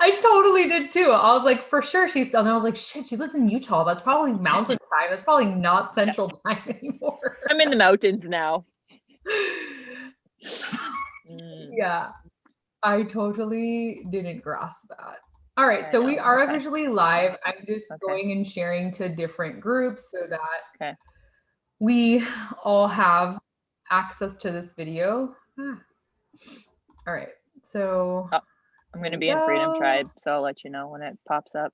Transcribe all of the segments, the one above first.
I totally did too. I was like, for sure she's still, and I was like, shit, she lives in Utah. That's probably mountain time. That's probably not central time anymore. I'm in the mountains now. Yeah, I totally didn't grasp that. All right, so we are officially live. I'm just going and sharing to different groups so that we all have access to this video. All right, so I'm going to be in Freedom Tribe, so I'll let you know when it pops up.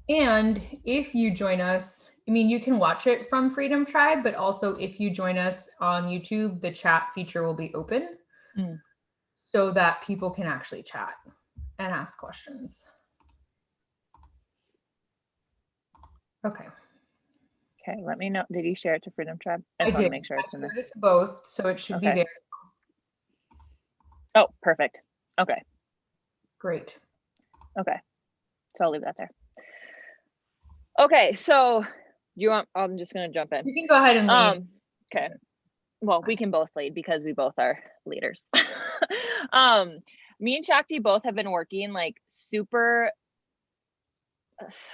And if you join us, I mean, you can watch it from Freedom Tribe, but also if you join us on YouTube, the chat feature will be open so that people can actually chat and ask questions. Okay. Okay, let me know. Did you share it to Freedom Tribe? I did. Make sure it's I shared it to both, so it should be there. Oh, perfect. Okay. Great. Okay. So I'll leave that there. Okay, so I'm just going to jump in. You can go ahead and lead. Okay. Well, we can both lead because we both are leaders. Me and Shakti both have been working like super,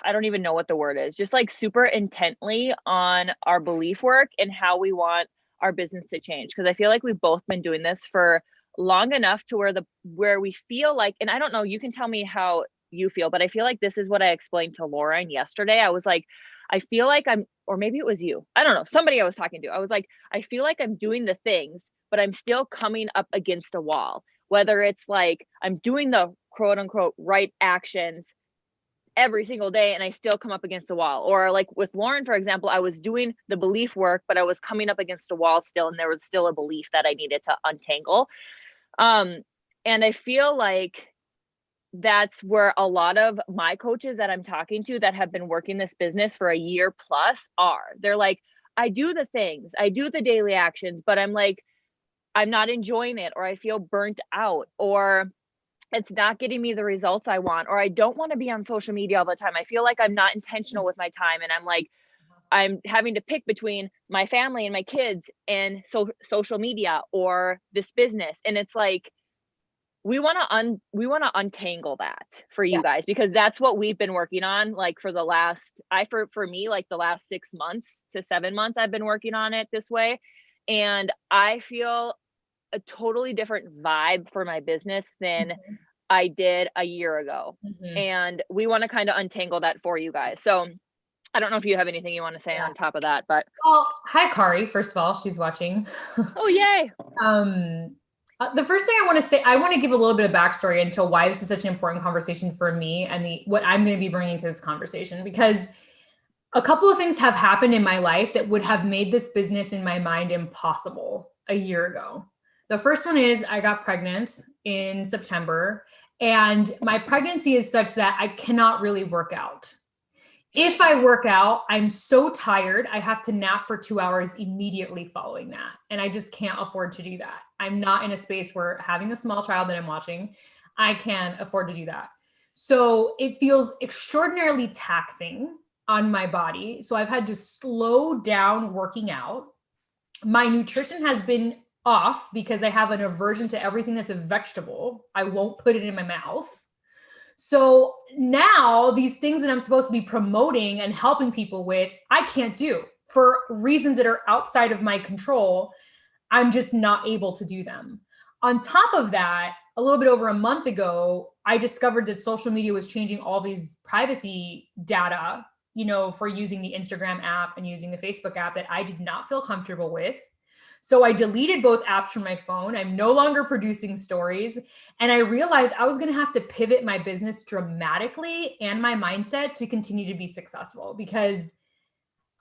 I don't even know what the word is, just like super intently on our belief work and how we want our business to change. Because I feel like we've both been doing this for long enough to where we feel like, and I don't know, you can tell me how you feel, but I feel like this is what I explained to Lauren yesterday. I was like, I feel like or maybe it was you, I don't know, somebody I was talking to. I was like, I feel like I'm doing the things, but I'm still coming up against a wall. Whether it's like I'm doing the quote unquote right actions every single day and I still come up against a wall. Or like with Lauren, for example, I was doing the belief work, but I was coming up against a wall still, and there was still a belief that I needed to untangle. And I feel like that's where a lot of my coaches that I'm talking to that have been working this business for a year plus are. They're like, I do the things, I do the daily actions, but I'm like, I'm not enjoying it, or I feel burnt out, or it's not getting me the results I want, or I don't want to be on social media all the time. I feel like I'm not intentional with my time. And I'm like, I'm having to pick between my family and my kids and social media or this business. And it's like, we want to untangle that for you guys, because that's what we've been working on. Like for the last, for me, like the last 6 months to 7 months, I've been working on it this way. And I feel a totally different vibe for my business than I did a year ago. And we want to kind of untangle that for you guys. So I don't know if you have anything you want to say on top of that, but. Well, hi, Kari. First of all, she's watching. Oh, yay. The first thing I want to say, I want to give a little bit of backstory into why this is such an important conversation for me and what I'm going to be bringing to this conversation, because a couple of things have happened in my life that would have made this business in my mind impossible a year ago. The first one is I got pregnant in September, and my pregnancy is such that I cannot really work out. If I work out, I'm so tired, I have to nap for 2 hours immediately following that. And I just can't afford to do that. I'm not in a space where having a small child that I'm watching, I can afford to do that. So it feels extraordinarily taxing on my body. So I've had to slow down working out. My nutrition has been off because I have an aversion to everything that's a vegetable. I won't put it in my mouth. So now these things that I'm supposed to be promoting and helping people with, I can't do for reasons that are outside of my control. I'm just not able to do them. On top of that, a little bit over a month ago, I discovered that social media was changing all these privacy data, for using the Instagram app and using the Facebook app that I did not feel comfortable with. So I deleted both apps from my phone. I'm no longer producing stories. And I realized I was going to have to pivot my business dramatically and my mindset to continue to be successful, because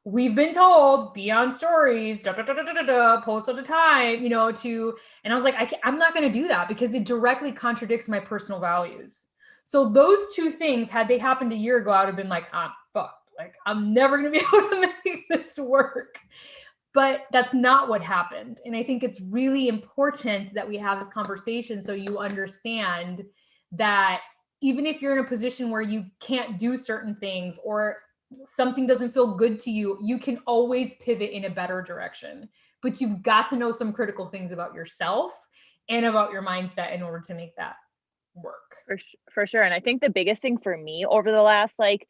we've been told be on stories, post at a time, and I was like, I'm not going to do that because it directly contradicts my personal values. So those two things, had they happened a year ago, I would have been like, I'm fucked. Like, I'm never going to be able to make this work. But that's not what happened. And I think it's really important that we have this conversation so you understand that even if you're in a position where you can't do certain things, or something doesn't feel good to you, you can always pivot in a better direction. But you've got to know some critical things about yourself and about your mindset in order to make that work. For sure. And I think the biggest thing for me over the last, like,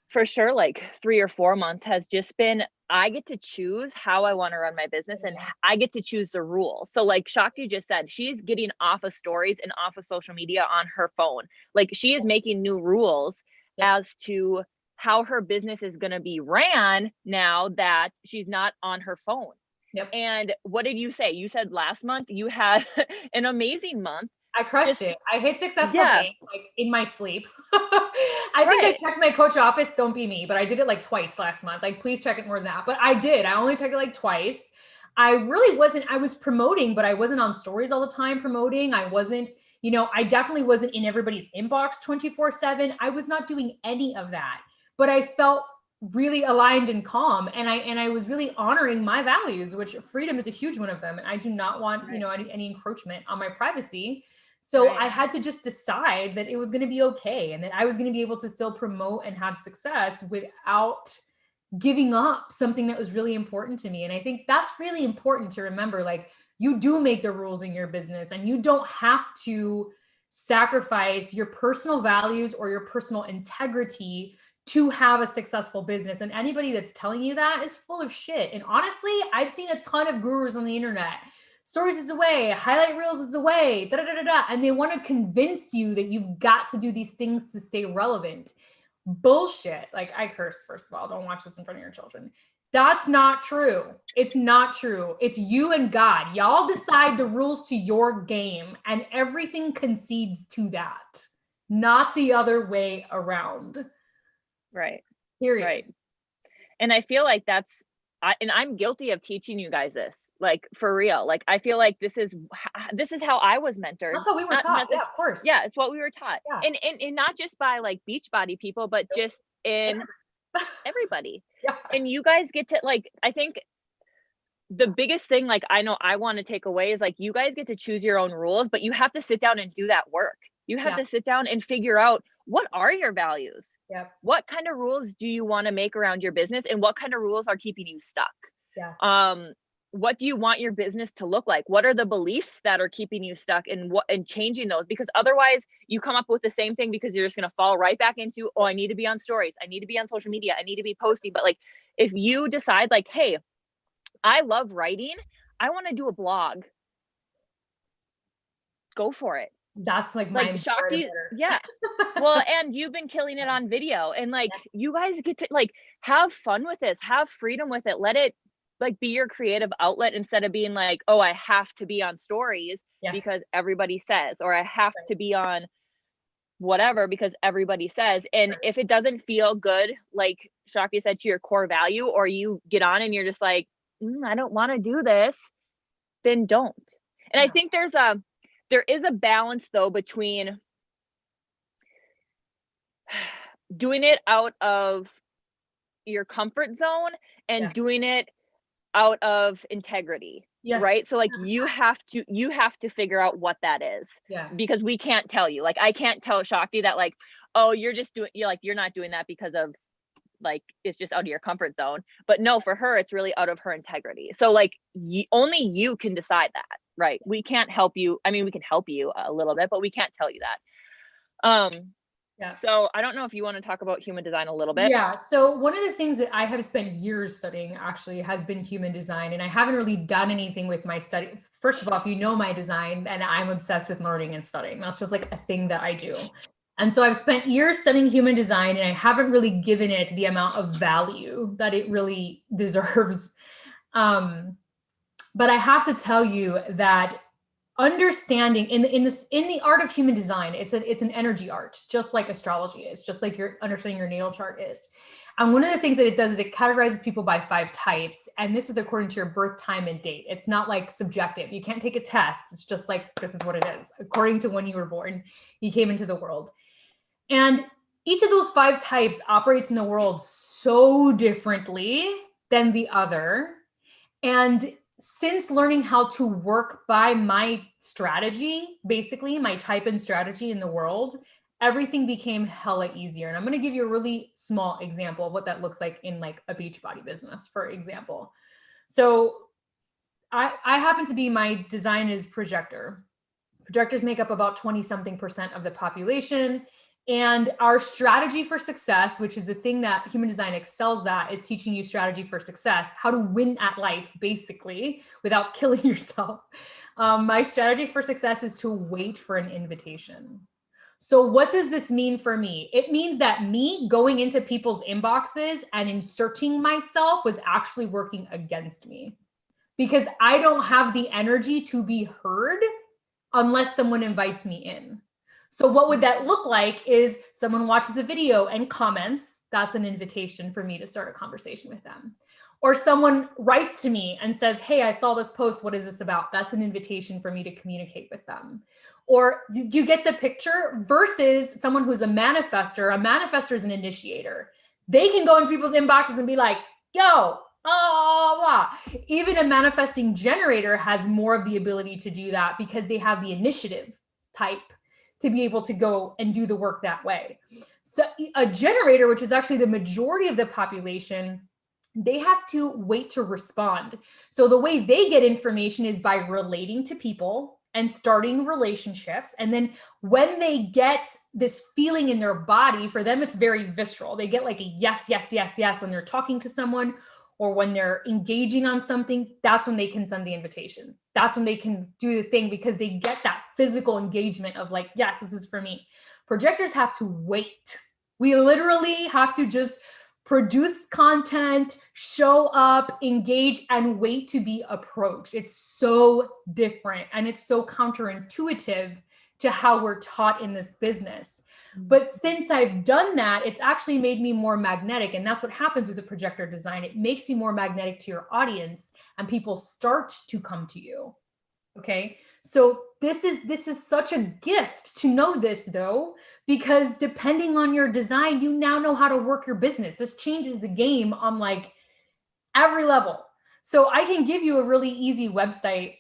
for sure, like 3 or 4 months has just been, I get to choose how I want to run my business and I get to choose the rules. So like Shakti just said, she's getting off of stories and off of social media on her phone. Like she is making new rules as to how her business is going to be ran now that she's not on her phone. Yep. And what did you say? You said last month you had an amazing month. I crushed it. I hit successful bank, like in my sleep. I think I checked my coach office. Don't be me, but I did it like twice last month. Like, please check it more than that. But I did. I only checked it like twice. I really wasn't, I was promoting, but I wasn't on stories all the time promoting. I wasn't, you know, I definitely wasn't in everybody's inbox 24/7. I was not doing any of that, but I felt really aligned and calm. And I was really honoring my values, which freedom is a huge one of them. And I do not want, you know, any encroachment on my privacy. So I had to just decide that it was going to be okay. And that I was going to be able to still promote and have success without giving up something that was really important to me. And I think that's really important to remember. Like, you do make the rules in your business and you don't have to sacrifice your personal values or your personal integrity to have a successful business. And anybody that's telling you that is full of shit. And honestly, I've seen a ton of gurus on the internet. Stories is the way, highlight reels is the way, da, da, da, da, da. And they want to convince you that you've got to do these things to stay relevant. Bullshit. Like, I curse, first of all, don't watch this in front of your children. That's not true. It's not true. It's you and God. Y'all decide the rules to your game and everything concedes to that, not the other way around. Right. Period. Right. And I feel like I'm guilty of teaching you guys this. Like, for real. Like, I feel like this is how I was mentored. That's how we were taught. Yeah, of course. Yeah, it's what we were taught. Yeah. And not just by like Beachbody people, but just in everybody. Yeah. And you guys get to, like, I think the biggest thing, like, I know I want to take away is like, you guys get to choose your own rules, but you have to sit down and do that work. You have to sit down and figure out, what are your values? Yep. What kind of rules do you want to make around your business, and what kind of rules are keeping you stuck? Yeah. What do you want your business to look like? What are the beliefs that are keeping you stuck, and changing those? Because otherwise you come up with the same thing, because you're just going to fall right back into, oh, I need to be on stories. I need to be on social media. I need to be posting. But like, if you decide like, hey, I love writing, I want to do a blog, go for it. That's like my Shakti. Yeah. Well, and you've been killing it on video, and like, you guys get to like have fun with this, have freedom with it. Let it like be your creative outlet, instead of being like, oh, I have to be on stories because everybody says, or I have to be on whatever because everybody says. And if it doesn't feel good, like Shakti said, to your core value, or you get on and you're just like, I don't want to do this, then don't. And I think there is a balance though between doing it out of your comfort zone and doing it out of integrity. Right. So like, you have to figure out what that is. Because we can't tell you. Like, I can't tell Shakti that like, oh, you're not doing that because of like, it's just out of your comfort zone. But no, for her, it's really out of her integrity. So like, only you can decide that. Right. We can't help you. I mean, we can help you a little bit, but we can't tell you that. So I don't know if you want to talk about human design a little bit. Yeah. So one of the things that I have spent years studying actually has been human design. And I haven't really done anything with my study. First of all, if you know my design, and I'm obsessed with learning and studying, that's just like a thing that I do. And so I've spent years studying human design, and I haven't really given it the amount of value that it really deserves. But I have to tell you that understanding in the art of human design, it's an energy art, just like astrology is, just like your understanding your natal chart is. And one of the things that it does is it categorizes people by 5 types. And this is according to your birth time and date. It's not like subjective. You can't take a test. It's just like, this is what it is. According to when you were born, you came into the world. And each of those 5 types operates in the world so differently than the other. And since learning how to work by my strategy, basically my type and strategy in the world, everything became hella easier. And I'm going to give you a really small example of what that looks like in like a Beachbody business, for example. So I happen to be, my design is projector. Projectors make up about 20 something % of the population. And our strategy for success, which is the thing that human design excels at, is teaching you strategy for success, how to win at life, basically, without killing yourself. My strategy for success is to wait for an invitation. So what does this mean for me? It means that me going into people's inboxes and inserting myself was actually working against me, because I don't have the energy to be heard unless someone invites me in. So what would that look like is someone watches a video and comments. That's an invitation for me to start a conversation with them. Or someone writes to me and says, hey, I saw this post. What is this about? That's an invitation for me to communicate with them. Or do you get the picture? Versus someone who's a manifester. A manifester is an initiator. They can go into people's inboxes and be like, yo, oh, blah. Even a manifesting generator has more of the ability to do that because they have the initiative type to be able to go and do the work that way. So a generator, which is actually the majority of the population, they have to wait to respond. So the way they get information is by relating to people and starting relationships. And then when they get this feeling in their body, for them, it's very visceral. They get like a yes, yes, yes, yes when they're talking to someone, or when they're engaging on something. That's when they can send the invitation. That's when they can do the thing, because they get that physical engagement of like, yes, this is for me. Projectors have to wait. We literally have to just produce content, show up, engage, and wait to be approached. It's so different, and it's so counterintuitive to how we're taught in this business. But since I've done that, it's actually made me more magnetic. And that's what happens with the projector design. It makes you more magnetic to your audience, and people start to come to you. Okay. So this is such a gift to know this, though, because depending on your design, you now know how to work your business. This changes the game on like every level. So I can give you a really easy website.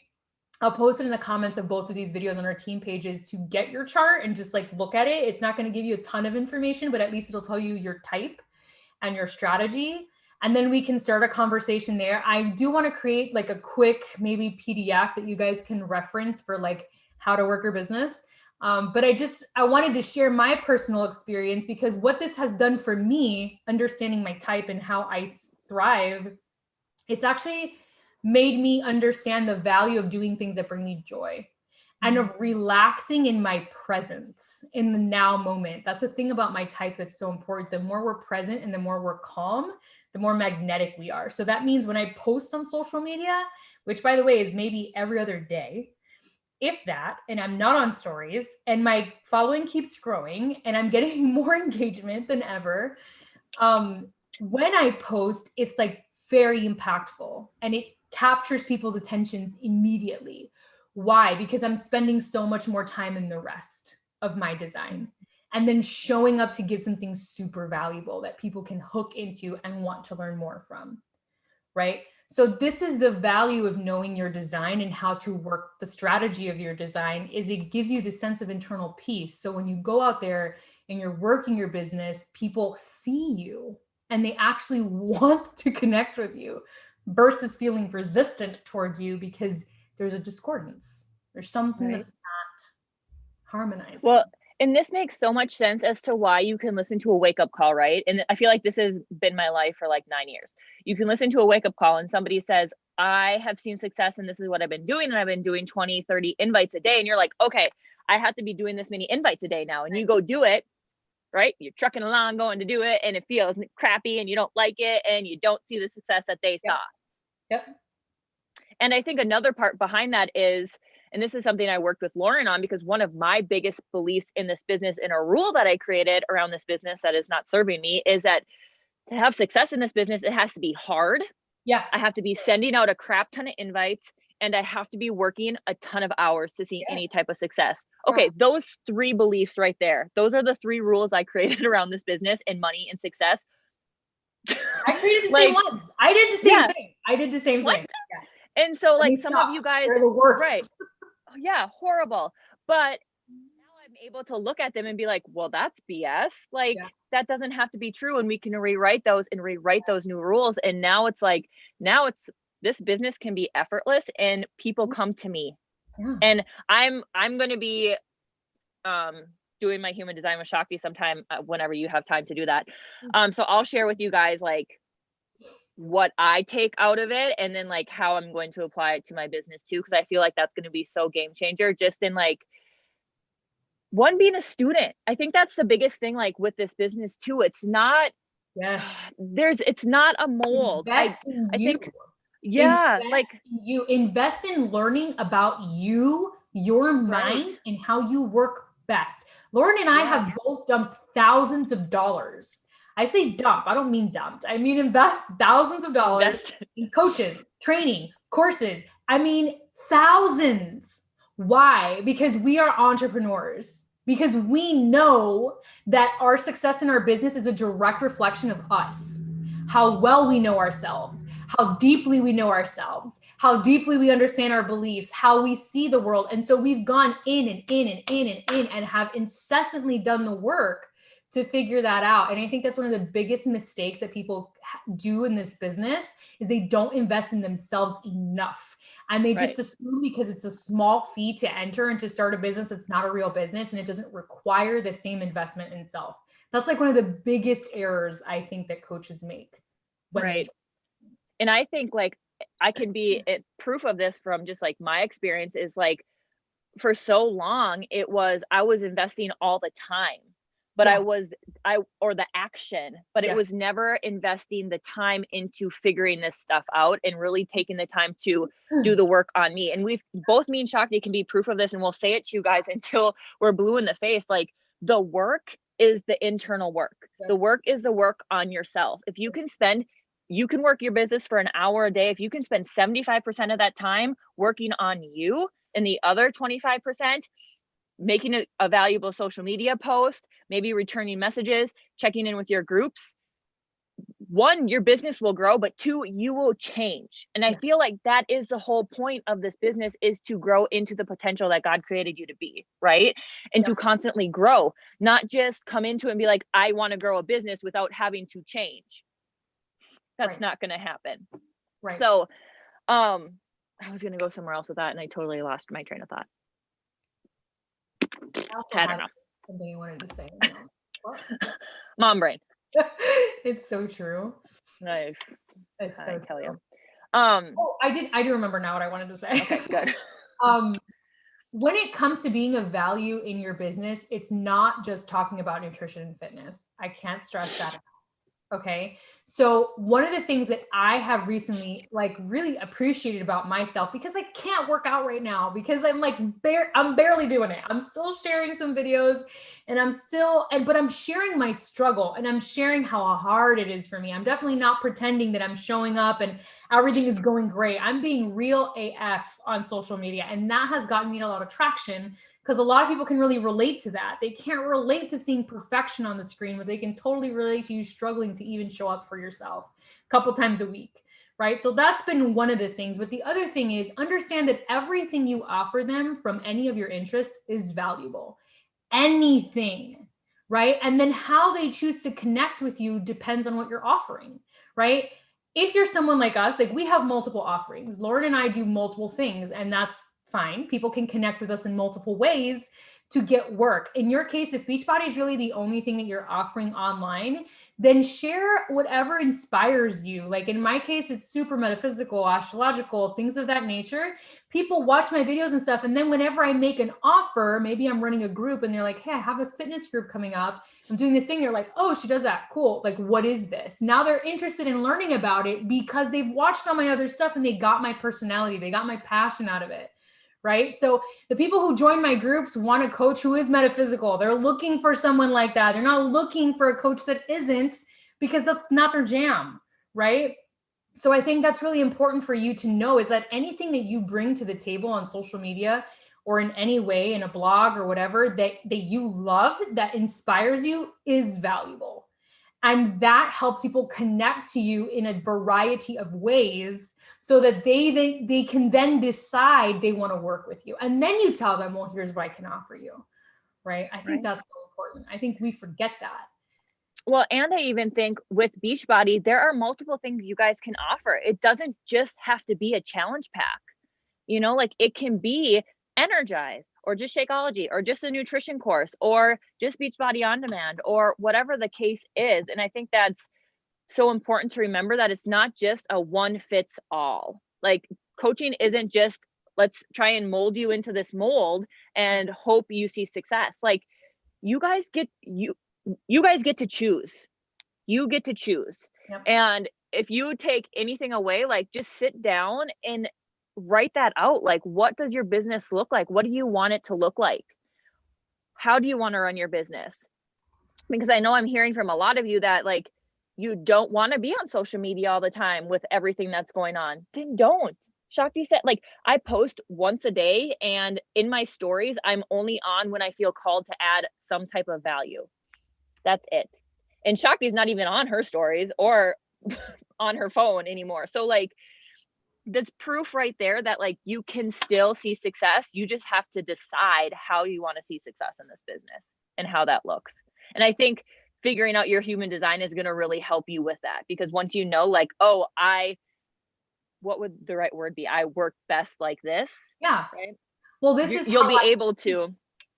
I'll post it in the comments of both of these videos on our team pages to get your chart and just like look at it. It's not going to give you a ton of information, but at least it'll tell you your type and your strategy. And then we can start a conversation there. I do want to create like a quick, maybe PDF that you guys can reference for like how to work your business. But I wanted to share my personal experience, because what this has done for me, understanding my type and how I thrive, it's actually made me understand the value of doing things that bring me joy and of relaxing in my presence in the now moment. That's the thing about my type that's so important. The more we're present and the more we're calm, the more magnetic we are. So that means when I post on social media, which by the way is maybe every other day, if that, and I'm not on stories, and my following keeps growing and I'm getting more engagement than ever, when I post, it's like very impactful and it captures people's attentions immediately. Why? Because I'm spending so much more time in the rest of my design, and then showing up to give something super valuable that people can hook into and want to learn more from, right? So this is the value of knowing your design and how to work the strategy of your design, is it gives you the sense of internal peace. So when you go out there and you're working your business, people see you and they actually want to connect with you, versus feeling resistant towards you because there's a discordance. There's something that's not harmonizing. Well, and this makes so much sense as to why you can listen to a wake-up call, right? And I feel like this has been my life for like 9 years. You can listen to a wake-up call and somebody says, I have seen success and this is what I've been doing, and I've been doing 20, 30 invites a day. And you're like, okay, I have to be doing this many invites a day now. And you go do it, right? You're trucking along going to do it, and it feels crappy and you don't like it and you don't see the success that they saw. Yep. And I think another part behind that is, and this is something I worked with Lauren on, because one of my biggest beliefs in this business, and a rule that I created around this business that is not serving me, is that to have success in this business, it has to be hard. Yeah. I have to be sending out a crap ton of invites, and I have to be working a ton of hours to see any type of success. Okay, those 3 beliefs right there, those are the 3 rules I created around this business and money and success. I created the same ones. I did the same thing. I did the same thing. Yeah. And so like some of you guys, are the worst. right? Yeah, horrible. But now I'm able to look at them and be like, well, that's BS. Like, Yeah. that doesn't have to be true. And we can rewrite those new rules. And now it's like, this business can be effortless and people come to me. Yeah. And I'm going to be doing my human design with Shakti sometime whenever you have time to do that. So I'll share with you guys like what I take out of it, and then like how I'm going to apply it to my business too, because I feel like that's going to be so game changer. Just in like, one, being a student. I think that's the biggest thing, like with this business too. It's not, Yes. it's not a mold. Invest in I you. think, yeah, Invest like in you invest in learning about you, your mind, and how you work best. Lauren and I have both dumped thousands of dollars. I say dump, I don't mean dumped. I mean invest thousands of dollars in coaches, training, courses. I mean thousands. Why? Because we are entrepreneurs. Because we know that our success in our business is a direct reflection of us, how well we know ourselves, how deeply we know ourselves, how deeply we understand our beliefs, how we see the world. And so we've gone in and in and in and in and have incessantly done the work to figure that out. And I think that's one of the biggest mistakes that people do in this business is they don't invest in themselves enough. And they just assume because it's a small fee to enter and to start a business, it's not a real business and it doesn't require the same investment in self. That's like one of the biggest errors I think that coaches make. And I think like I can be proof of this from just like my experience is like, for so long, I was investing all the time, but or the action, but it was never investing the time into figuring this stuff out and really taking the time to do the work on me. And me and Shakti can be proof of this, and we'll say it to you guys until we're blue in the face. Like, the work is the internal work. The work is the work on yourself. If you can work your business for an hour a day. If you can spend 75% of that time working on you, and the other 25% making a valuable social media post, maybe returning messages, checking in with your groups, 1, your business will grow, but 2, you will change. And I feel like that is the whole point of this business, is to grow into the potential that God created you to be, right? And to constantly grow, not just come into it and be like, I want to grow a business without having to change. That's not going to happen. So, I was going to go somewhere else with that and I totally lost my train of thought. I don't know. Something you wanted to say. Mom brain. It's so true. Nice. It's so tell you. I do remember now what I wanted to say. Okay, good. When it comes to being of value in your business, it's not just talking about nutrition and fitness. I can't stress that enough. Okay. So one of the things that I have recently like really appreciated about myself, because I can't work out right now because I'm like, I'm barely doing it. I'm still sharing some videos and but I'm sharing my struggle and I'm sharing how hard it is for me. I'm definitely not pretending that I'm showing up and everything is going great. I'm being real AF on social media. And that has gotten me a lot of traction, because a lot of people can really relate to that. They can't relate to seeing perfection on the screen, but they can totally relate to you struggling to even show up for yourself a couple times a week, right? So that's been one of the things. But the other thing is, understand that everything you offer them from any of your interests is valuable. Anything, right? And then how they choose to connect with you depends on what you're offering, right? If you're someone like us, like we have multiple offerings. Lauren and I do multiple things, and that's fine. People can connect with us in multiple ways to get work. In your case, if Beachbody is really the only thing that you're offering online, then share whatever inspires you. Like in my case, it's super metaphysical, astrological, things of that nature. People watch my videos and stuff. And then whenever I make an offer, maybe I'm running a group and they're like, hey, I have this fitness group coming up. I'm doing this thing. They're like, oh, she does that. Cool. Like, what is this? Now they're interested in learning about it because they've watched all my other stuff and they got my personality. They got my passion out of it. Right? So the people who join my groups want a coach who is metaphysical. They're looking for someone like that. They're not looking for a coach that isn't, because that's not their jam. Right? So I think that's really important for you to know, is that anything that you bring to the table on social media or in any way in a blog or whatever that you love, that inspires you, is valuable. And that helps people connect to you in a variety of ways so that they can then decide they want to work with you. And then you tell them, well, here's what I can offer you. right? I think that's so important. I think we forget that. Well, and I even think with Beachbody, there are multiple things you guys can offer. It doesn't just have to be a challenge pack. You know, like it can be Energize or just Shakeology or just a nutrition course or just Beachbody On Demand or whatever the case is. And I think that's so important to remember, that it's not just a one fits all. Like coaching isn't just, let's try and mold you into this mold and hope you see success. Like you guys get to choose. You get to choose. Yep. And if you take anything away, like just sit down and write that out. Like, what does your business look like? What do you want it to look like? How do you want to run your business? Because I know I'm hearing from a lot of you that like, you don't want to be on social media all the time with everything that's going on. Then don't. Shakti said, like, I post once a day, and in my stories, I'm only on when I feel called to add some type of value. That's it. And Shakti's not even on her stories or on her phone anymore. So like, that's proof right there that like you can still see success. You just have to decide how you want to see success in this business and how that looks. And I think figuring out your human design is going to really help you with that, because once you know, like, oh, what would the right word be? I work best like this. Yeah. Right. Well, You'll be able to,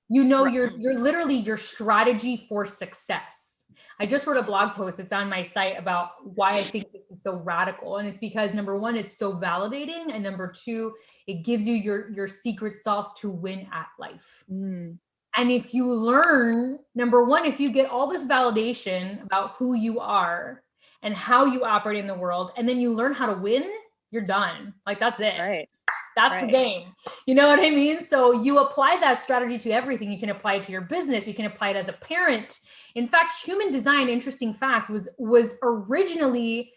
you know, you're literally your strategy for success. I just wrote a blog post. It's on my site about why I think this is so radical. And it's because number one, it's so validating. And number two, it gives you your secret sauce to win at life. And if you learn, number one, if you get all this validation about who you are and how you operate in the world, and then you learn how to win, you're done. Like that's it. Right. That's the game. You know what I mean? So you apply that strategy to everything. You can apply it to your business. You can apply it as a parent. In fact, human design, interesting fact, was originally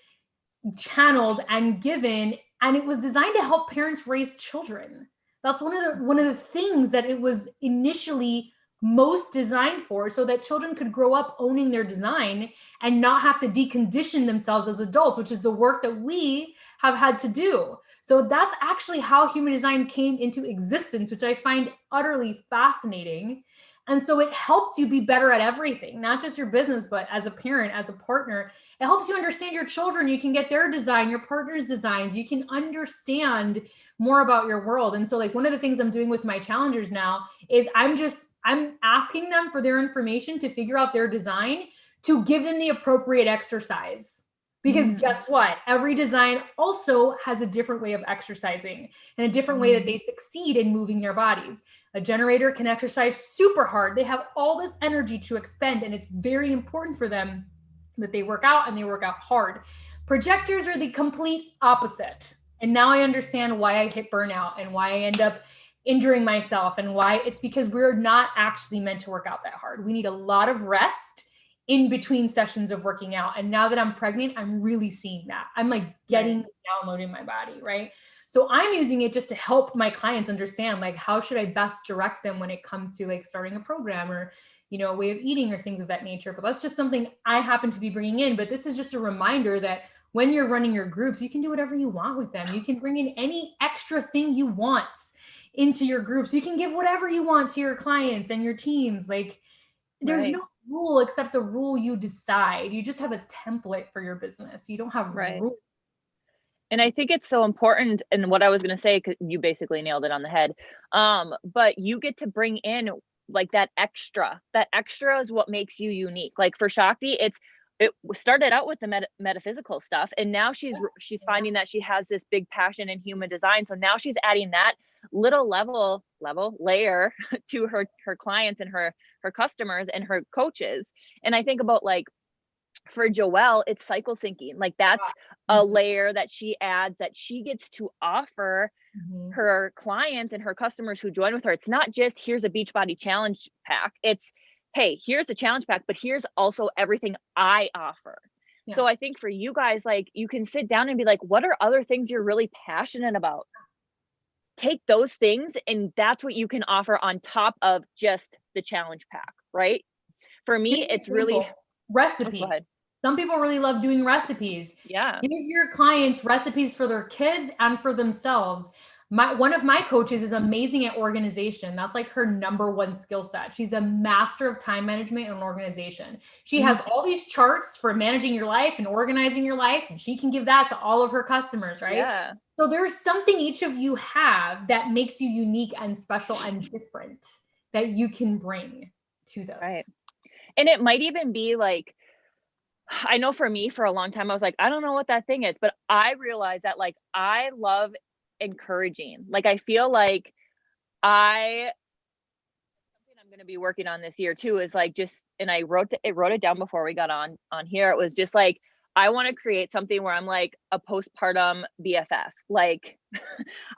channeled and given, and it was designed to help parents raise children. That's one of the things that it was initially most designed for, so that children could grow up owning their design and not have to decondition themselves as adults, which is the work that we have had to do. So that's actually how human design came into existence, which I find utterly fascinating. And so it helps you be better at everything, not just your business, but as a parent, as a partner. It helps you understand your children. You can get their design, your partner's designs. You can understand more about your world. And so like one of the things I'm doing with my challengers now is I'm asking them for their information to figure out their design, to give them the appropriate exercise. Because guess what? Every design also has a different way of exercising and a different way that they succeed in moving their bodies. A generator can exercise super hard. They have all this energy to expend, and it's very important for them that they work out and they work out hard. Projectors are the complete opposite. And now I understand why I hit burnout and why I end up injuring myself, and why it's because we're not actually meant to work out that hard. We need a lot of rest in between sessions of working out. And now that I'm pregnant, I'm really seeing that. I'm like getting downloading my body, right? So I'm using it just to help my clients understand, like, how should I best direct them when it comes to like starting a program or, you know, a way of eating or things of that nature. But that's just something I happen to be bringing in. But this is just a reminder that when you're running your groups, you can do whatever you want with them. You can bring in any extra thing you want into your groups. You can give whatever you want to your clients and your teams. Like, there's no rule except the rule you decide. You just have a template for your business. You don't have rules. And I think it's so important. And what I was going to say, 'cause you basically nailed it on the head. But you get to bring in like that extra. That extra is what makes you unique. Like for Shakti, it started out with the metaphysical stuff, and now she's finding that she has this big passion in human design. So now she's adding that little layer to her clients and her customers and her coaches. And I think about like for Joelle, it's cycle syncing. Like that's a layer that she adds, that she gets to offer her clients and her customers who join with her. It's not just here's a Beachbody challenge pack. It's, hey, here's the challenge pack, but here's also everything I offer. So I think for you guys, like you can sit down and be like, what are other things you're really passionate about? Take those things, and that's what you can offer on top of just the challenge pack, right? For me, it's really recipes. Some people really love doing recipes. Yeah. Give your clients recipes for their kids and for themselves. One of my coaches is amazing at organization. That's like her number one skill set. She's a master of time management and organization. She has all these charts for managing your life and organizing your life, and she can give that to all of her customers, right? Yeah. So there's something each of you have that makes you unique and special and different that you can bring to this. Right. And it might even be like, I know for me, for a long time, I was like, I don't know what that thing is, but I realized that like, I love encouraging. Like, I feel like something I'm going to be working on this year too, is like just, and I wrote it down before we got on here. It was just like, I want to create something where I'm like a postpartum BFF. Like,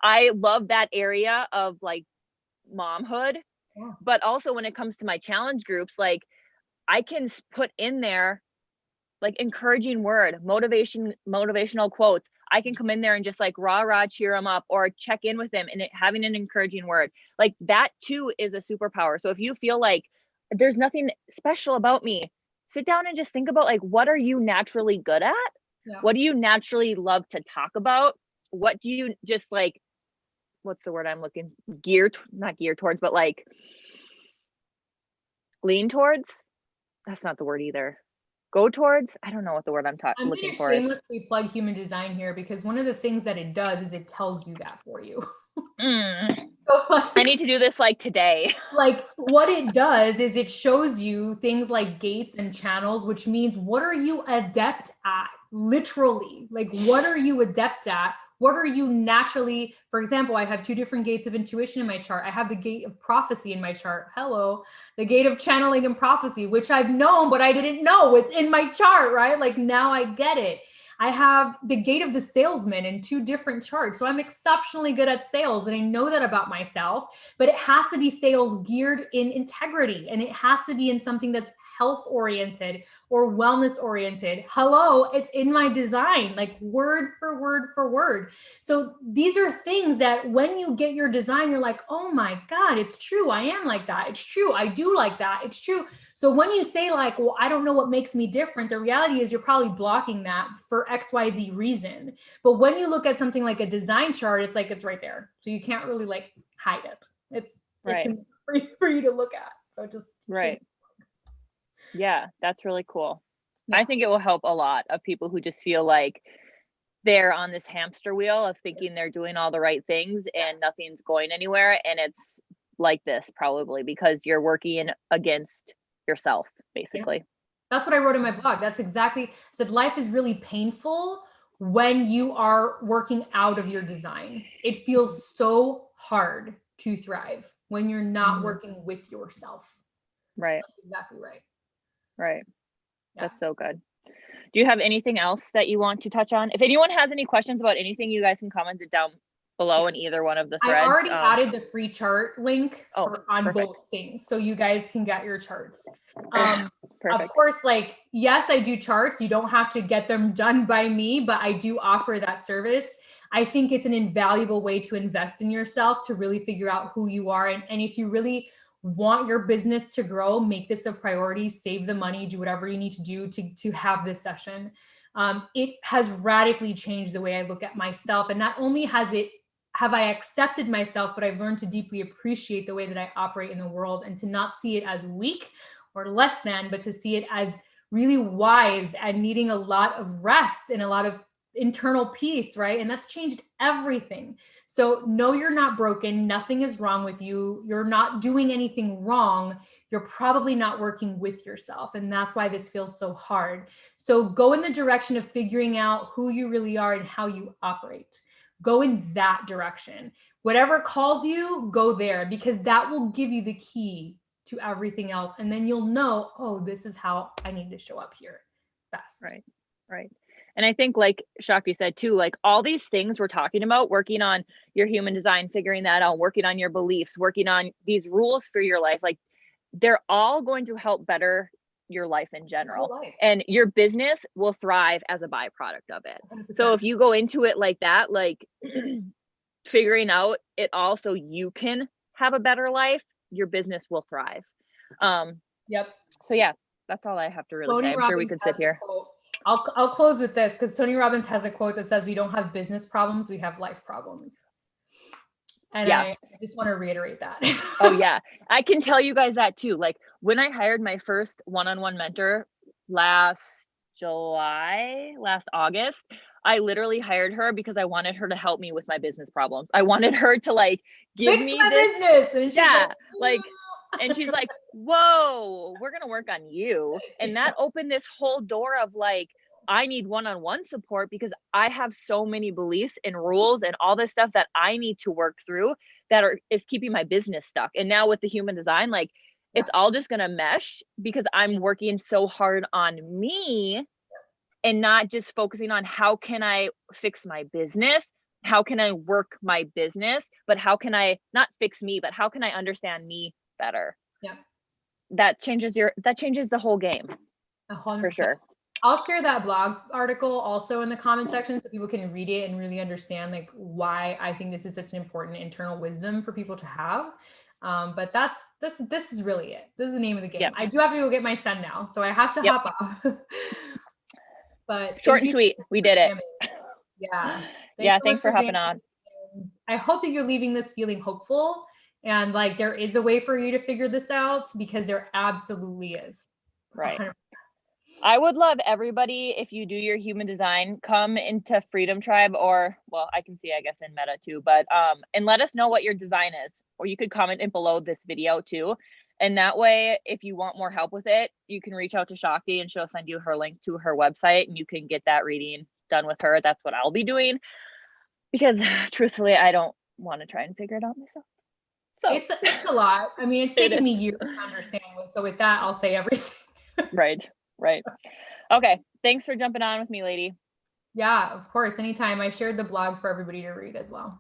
I love that area of like momhood, but also when it comes to my challenge groups, like I can put in there like encouraging word, motivational quotes. I can come in there and just like rah cheer them up or check in with them and having an encouraging word. Like that too is a superpower. So if you feel like there's nothing special about me, sit down and just think about like, what are you naturally good at? Yeah. What do you naturally love to talk about? What do you just like, what's the word I'm looking, not gear towards, but like lean towards? That's not the word either. Go towards, I don't know what the word I'm looking for is. I'm going to shamelessly plug human design here because one of the things that it does is it tells you that for you. So, like, I need to do this like today. Like what it does is it shows you things like gates and channels, which means what are you adept at? Literally, like what are you adept at? What are you naturally, for example, I have two different gates of intuition in my chart. I have the gate of prophecy in my chart. Hello, the gate of channeling and prophecy, which I've known, but I didn't know it's in my chart, right? Like now I get it. I have the gate of the salesman in two different charts. So I'm exceptionally good at sales and I know that about myself, but it has to be sales geared in integrity and it has to be in something that's health oriented or wellness oriented. Hello, it's in my design, like word for word for word. So these are things that when you get your design, you're like, oh my God, it's true. I am like that. It's true. I do like that. It's true. So when you say like, well, I don't know what makes me different, the reality is you're probably blocking that for XYZ reason. But when you look at something like a design chart, it's like, it's right there. So you can't really like hide it. It's Right. for you to look at. So just right. Yeah, that's really cool. Yeah. I think it will help a lot of people who just feel like they're on this hamster wheel of thinking they're doing all the right things and nothing's going anywhere. And it's like this probably because you're working against yourself, basically. Yes. That's what I wrote in my blog. That's exactly, I said life is really painful when you are working out of your design. It feels so hard to thrive when you're not working with yourself. Right. That's exactly right. Right. Yeah. That's so good. Do you have anything else that you want to touch on? If anyone has any questions about anything, you guys can comment it down below in either one of the threads. I already added the free chart link on perfect. both things, so you guys can get your charts. Perfect. Of course, like, yes, I do charts. You don't have to get them done by me, but I do offer that service. I think it's an invaluable way to invest in yourself to really figure out who you are. And if you really want your business to grow, make this a priority, save the money, do whatever you need to do to have this session. It has radically changed the way I look at myself. And not only have I accepted myself, but I've learned to deeply appreciate the way that I operate in the world and to not see it as weak or less than, but to see it as really wise and needing a lot of rest and a lot of internal peace, right? And that's changed everything. So no, you're not broken. Nothing is wrong with you. You're not doing anything wrong. You're probably not working with yourself. And that's why this feels so hard. So go in the direction of figuring out who you really are and how you operate. Go in that direction. Whatever calls you, go there, because that will give you the key to everything else. And then you'll know, oh, this is how I need to show up here best. Right. And I think like Shakti said too, like all these things we're talking about, working on your human design, figuring that out, working on your beliefs, working on these rules for your life, like they're all going to help better your life in general. And your business will thrive as a byproduct of it. 100%. So if you go into it like that, like figuring out it all so you can have a better life, your business will thrive. Yep. So yeah, that's all I have to really say. I'm sure we could sit here. I'll close with this because Tony Robbins has a quote that says, we don't have business problems, we have life problems. And Yeah. I just want to reiterate that. Oh yeah. I can tell you guys that too. Like when I hired my first one-on-one mentor last August, I literally hired her because I wanted her to help me with my business problems. I wanted her to like give Fix me my this. business. And she's Yeah. like, And she's like, whoa, we're going to work on you. And that opened this whole door of like, I need one-on-one support because I have so many beliefs and rules and all this stuff that I need to work through is keeping my business stuck. And now with the human design, like it's all just going to mesh because I'm working so hard on me and not just focusing on how can I fix my business? How can I work my business? But how can I not fix me, but how can I understand me better? yeah, That changes the whole game 100%. for sure. I'll share that blog article also in the comment section so people can read it and really understand like why I think this is such an important internal wisdom for people to have. But this is really it. This is the name of the game. Yep. I do have to go get my son now, so I have to hop off. But short and sweet, we did it. Yeah. Thanks for hopping on. And I hope that you're leaving this feeling hopeful and like there is a way for you to figure this out because there absolutely is. Right. 100%. I would love everybody, if you do your human design, come into Freedom Tribe or, well, I can see, I guess, in Meta too, but, and let us know what your design is, or you could comment in below this video too. And that way, if you want more help with it, you can reach out to Shakti and she'll send you her link to her website and you can get that reading done with her. That's what I'll be doing because truthfully, I don't want to try and figure it out myself. So it's a lot. I mean, it's taken me years to understand. So with that, I'll say everything. Right. Okay. Thanks for jumping on with me, lady. Yeah, of course. Anytime. I shared the blog for everybody to read as well.